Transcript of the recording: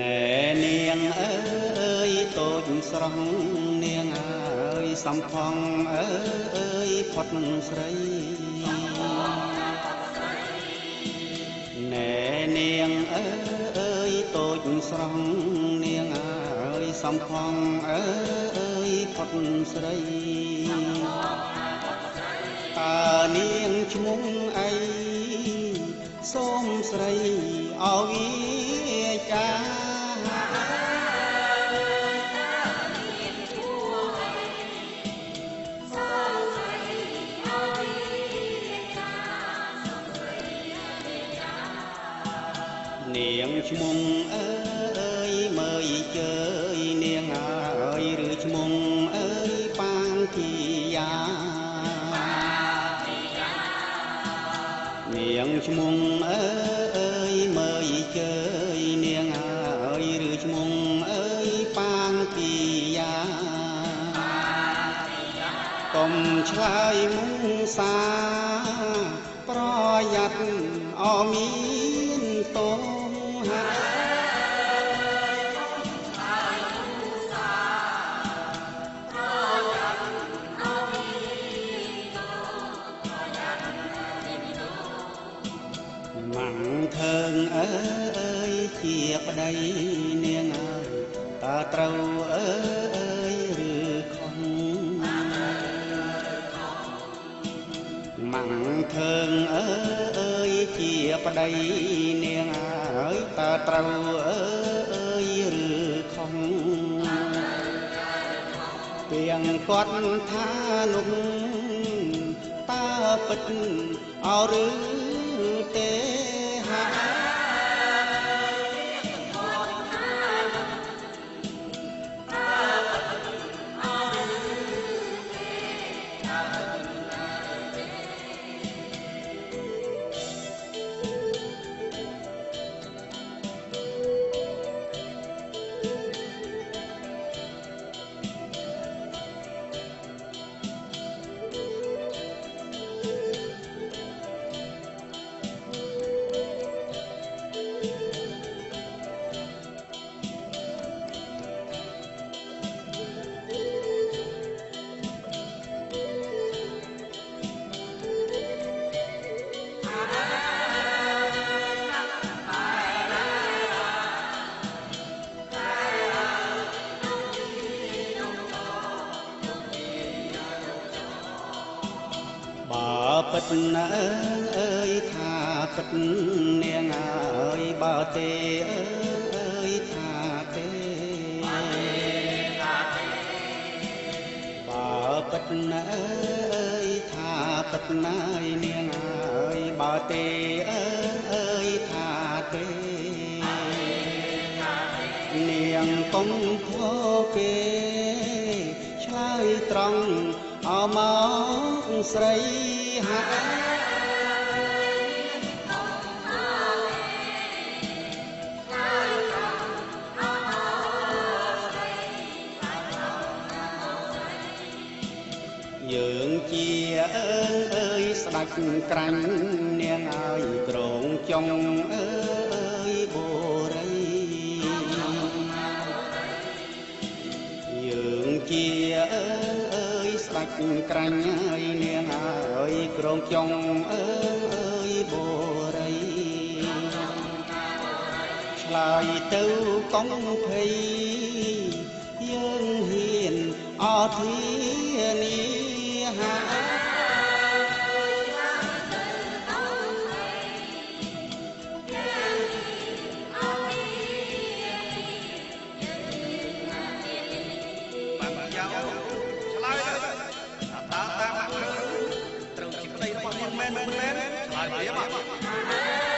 ណែនាងអើយតូចស្រស់នាងអើយសំផង់អើយផុតស្រីណែនាងអើយតូចស្រស់នាងអើយសំផង់អើយផុតស្រីតើនាងឈ្មោះអីសូមស្រីអវិចានាងឈ្មោះអើយមើលជើយនាងអើយឬឈ្មោះអើយប៉ាងធីយ៉ានាងឈ្មោះអើយមើលជើយនាងអើយឬឈ្មោះអើយប៉ាងធីយ៉ាកុំឆ្លើយមុសាប្រយ័ត្នអមានតោម៉ាំងធើងអើយជាប្តីនាងអើយតើត្រូវអើយឬខុសម៉ាំងធើងអើយជាប្តីនាងអើយតើត្រូវអើយឬខុសពាងគាត់ថានោះតើពិតអរឬទេហាបើពិតណាអើយថាពិតនាងអើយបើទេអើយថាទេបើពិតណាអើយថាពិតណាយនាងអើយបើទេអើយថាទេនាងកុំខកគេឆ្លើយត្រង់អមកស្រីហាយើងជាអើយស្ដាច់ក្រាញ់នាងអើយក្រងចុងអើយបូរីយើងជាអើយស្ដាច់ក្រាញ់ហើយនាងអើយក្រងចុងអើយបូរីឆ្លើយទៅកុំភ័យយើងហ៊ានអធានាហាត្រូវជាប្តីរបស់នាងមែនឆ្លើយព្រាម